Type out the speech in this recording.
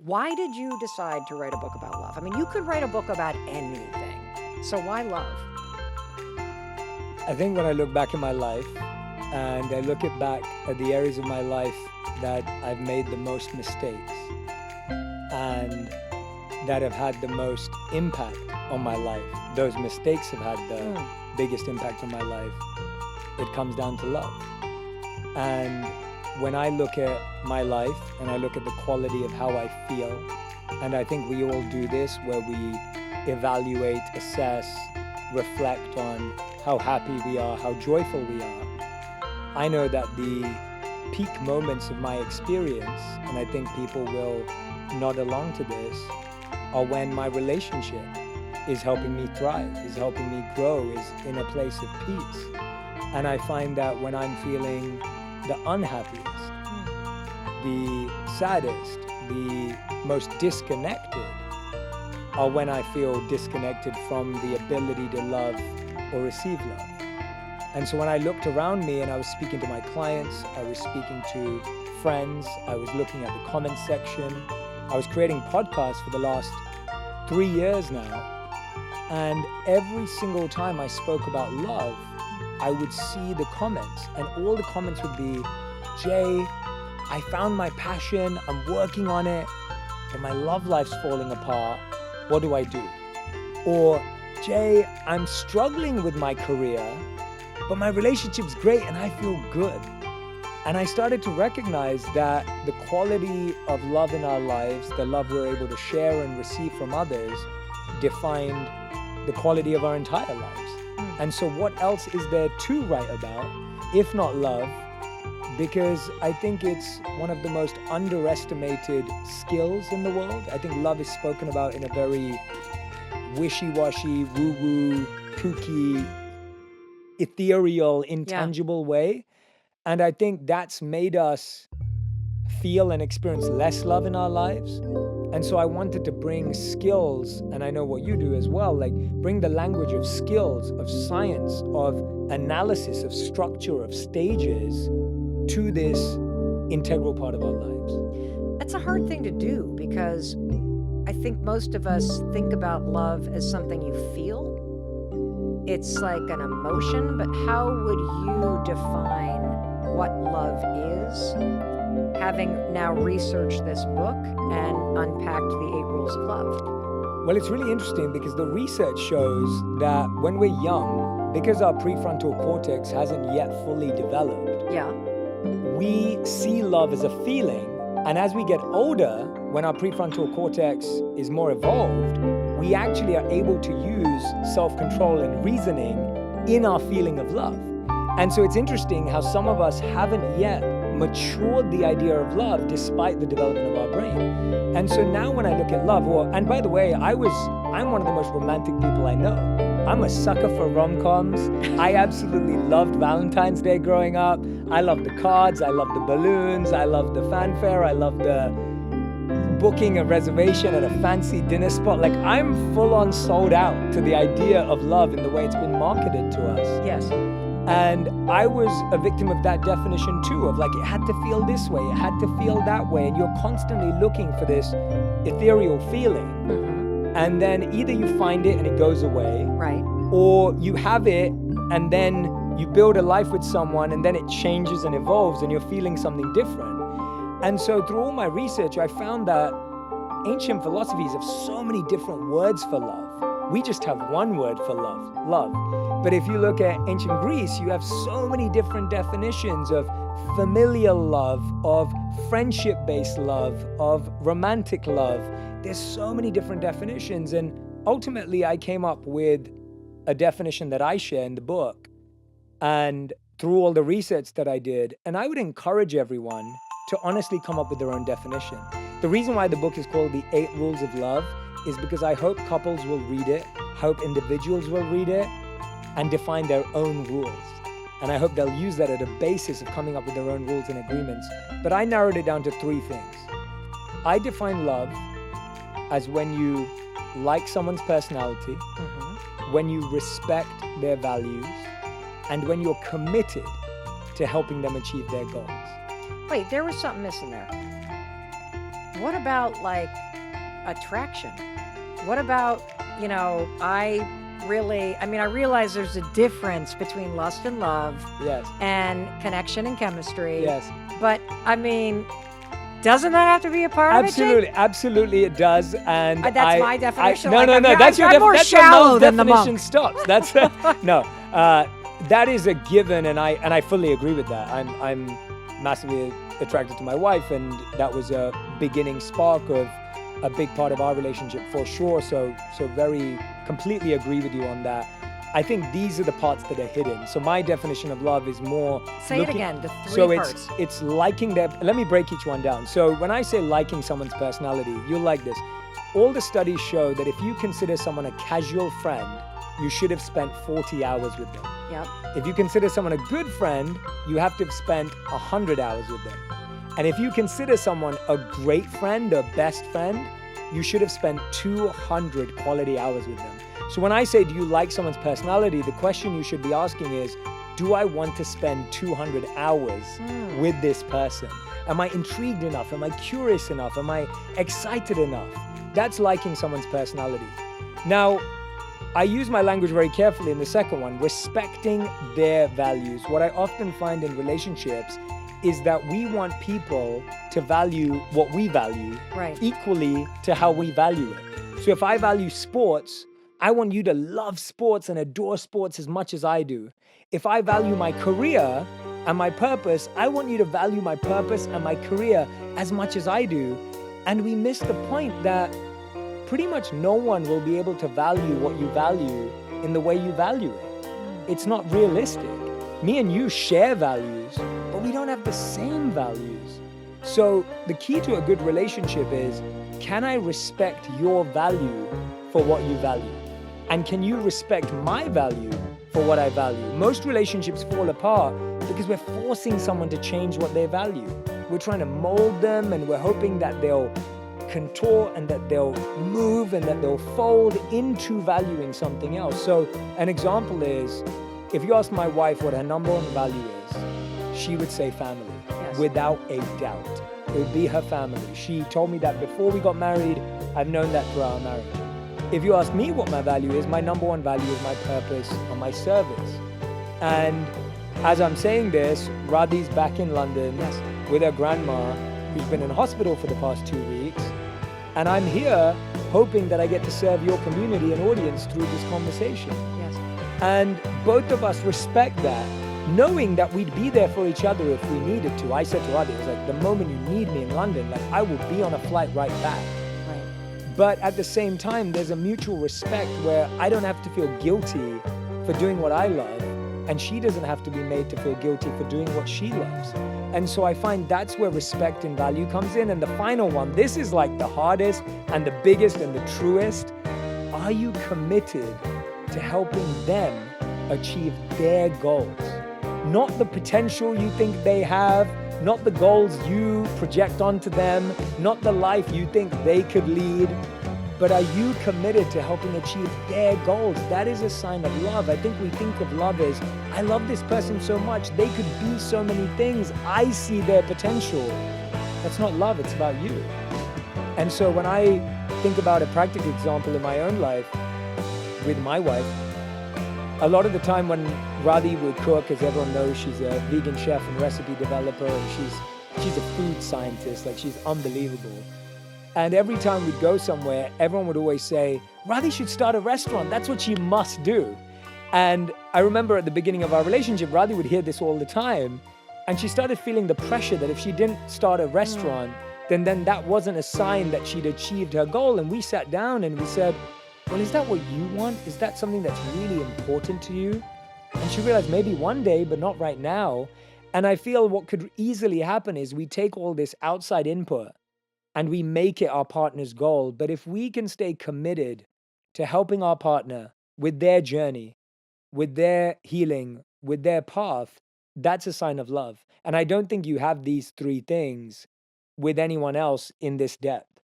Why did you decide to write a book about love? I mean, you could write a book about anything. So why love? I think when I look back in my life and I look back at the areas of my life that I've made the most mistakes and that have had the most impact on my life, those mistakes have had the biggest impact on my life, it comes down to love. And when I look at my life and I look at the quality of how I feel, and I think we all do this where we evaluate, assess, reflect on how happy we are, how joyful we are. I know that the peak moments of my experience, and I think people will nod along to this, are when my relationship is helping me thrive, is helping me grow, is in a place of peace. And I find that when I'm feeling the unhappiest, the saddest, the most disconnected, are when I feel disconnected from the ability to love or receive love. And so when I looked around me and I was speaking to my clients, I was speaking to friends, I was looking at the comment section, I was creating podcasts for the last 3 years now, and every single time I spoke about love, I would see the comments, and all the comments would be, Jay, I found my passion, I'm working on it, but my love life's falling apart. What do I do? Or, Jay, I'm struggling with my career, but my relationship's great and I feel good. And I started to recognize that the quality of love in our lives, the love we're able to share and receive from others, defined the quality of our entire lives. And so what else is there to write about, if not love? Because I think it's one of the most underestimated skills in the world. I think love is spoken about in a very wishy-washy, woo-woo, kooky, ethereal, intangible way. And I think that's made us feel and experience less love in our lives. And so I wanted to bring skills, and I know what you do as well, like bring the language of skills, of science, of analysis, of structure, of stages to this integral part of our lives. That's a hard thing to do because I think most of us think about love as something you feel. It's like an emotion, but how would you define what love is, having now researched this book and unpacked the 8 rules of love? Well, it's really interesting because the research shows that when we're young, because our prefrontal cortex hasn't yet fully developed, we see love as a feeling. And as we get older, when our prefrontal cortex is more evolved, we actually are able to use self-control and reasoning in our feeling of love. And so it's interesting how some of us haven't yet matured the idea of love despite the development of our brain. And so now when I look at love, and by the way, I'm one of the most romantic people I know. I'm a sucker for rom-coms. I absolutely loved Valentine's Day growing up. I love the cards, I love the balloons, I love the fanfare, I love the booking a reservation at a fancy dinner spot. Like, I'm full on sold out to the idea of love in the way it's been marketed to us. Yes. And I was a victim of that definition too, of like, it had to feel this way, it had to feel that way, and you're constantly looking for this ethereal feeling. And then either you find it and it goes away, right, or you have it and then you build a life with someone and then it changes and evolves and you're feeling something different. And so through all my research, I found that ancient philosophies have so many different words for love. We just have one word for love. But if you look at ancient Greece, you have so many different definitions of familial love, of friendship-based love, of romantic love. There's so many different definitions. And ultimately, I came up with a definition that I share in the book. And through all the research that I did, and I would encourage everyone to honestly come up with their own definition. The reason why the book is called The 8 Rules of Love is because I hope couples will read it, hope individuals will read it, and define their own rules. And I hope they'll use that as a basis of coming up with their own rules and agreements. But I narrowed it down to 3 things. I define love as when you like someone's personality, when you respect their values, and when you're committed to helping them achieve their goals. Wait, there was something missing there. What about like attraction? What about, I realize there's a difference between lust and love Yes, and connection and chemistry. yes. But doesn't that have to be a part of it, Jake? Absolutely, absolutely, it does. And That's my definition. no, Like, no, no. I'm That's your more that's where shallow Mel's than the definition monk. stops. That's no. That is a given, and I fully agree with that. I'm massively attracted to my wife, and that was a beginning spark of a big part of our relationship for sure. So very completely agree with you on that. I think these are the parts that are hidden. So my definition of love is more Say it looking- again, the three So parts. it's liking their. Let me break each one down. So when I say liking someone's personality, you'll like this. All the studies show that if you consider someone a casual friend, you should have spent 40 hours with them. Yep. If you consider someone a good friend, you have to have spent 100 hours with them. And if you consider someone a great friend, a best friend, you should have spent 200 quality hours with them. So when I say, do you like someone's personality, the question you should be asking is, do I want to spend 200 hours with this person? Am I intrigued enough? Am I curious enough? Am I excited enough? That's liking someone's personality. Now, I use my language very carefully in the second one, respecting their values. What I often find in relationships is that we want people to value what we value Right. equally to how we value it. So if I value sports, I want you to love sports and adore sports as much as I do. If I value my career and my purpose, I want you to value my purpose and my career as much as I do. And we miss the point that pretty much no one will be able to value what you value in the way you value it. It's not realistic. Me and you share values, but we don't have the same values. So the key to a good relationship is, can I respect your value for what you value? And can you respect my value for what I value? Most relationships fall apart because we're forcing someone to change what they value. We're trying to mold them, and we're hoping that they'll contort and that they'll move and that they'll fold into valuing something else. So an example is, if you ask my wife what her number one value is, she would say family, Yes. without a doubt. It would be her family. She told me that before we got married. I've known that throughout our marriage. If you ask me what my value is, my number one value is my purpose and my service. And as I'm saying this, Radhi's back in London Yes. with her grandma, who's been in hospital for the past 2 weeks. And I'm here hoping that I get to serve your community and audience through this conversation. Yes. And both of us respect that, knowing that we'd be there for each other if we needed to. I said to Radhi, I was like, the moment you need me in London, like I will be on a flight right back. Right. But at the same time, there's a mutual respect where I don't have to feel guilty for doing what I love, and she doesn't have to be made to feel guilty for doing what she loves. And so I find that's where respect and value comes in. And the final one, this is like the hardest and the biggest and the truest. Are you committed to helping them achieve their goals? Not the potential you think they have, not the goals you project onto them, not the life you think they could lead, but are you committed to helping achieve their goals? That is a sign of love. I think we think of love as, I love this person so much, they could be so many things, I see their potential. That's not love, it's about you. And so when I think about a practical example in my own life with my wife, a lot of the time when Radhi would cook, as everyone knows, she's a vegan chef and recipe developer, and she's a food scientist, like she's unbelievable. And every time we'd go somewhere, everyone would always say, Radhi should start a restaurant. That's what she must do. And I remember at the beginning of our relationship, Radhi would hear this all the time. And she started feeling the pressure that if she didn't start a restaurant, then that wasn't a sign that she'd achieved her goal. And we sat down and we said, well, is that what you want? Is that something that's really important to you? And she realized maybe one day, but not right now. And I feel what could easily happen is we take all this outside input and we make it our partner's goal. But if we can stay committed to helping our partner with their journey, with their healing, with their path, that's a sign of love. And I don't think you have these three things with anyone else in this depth.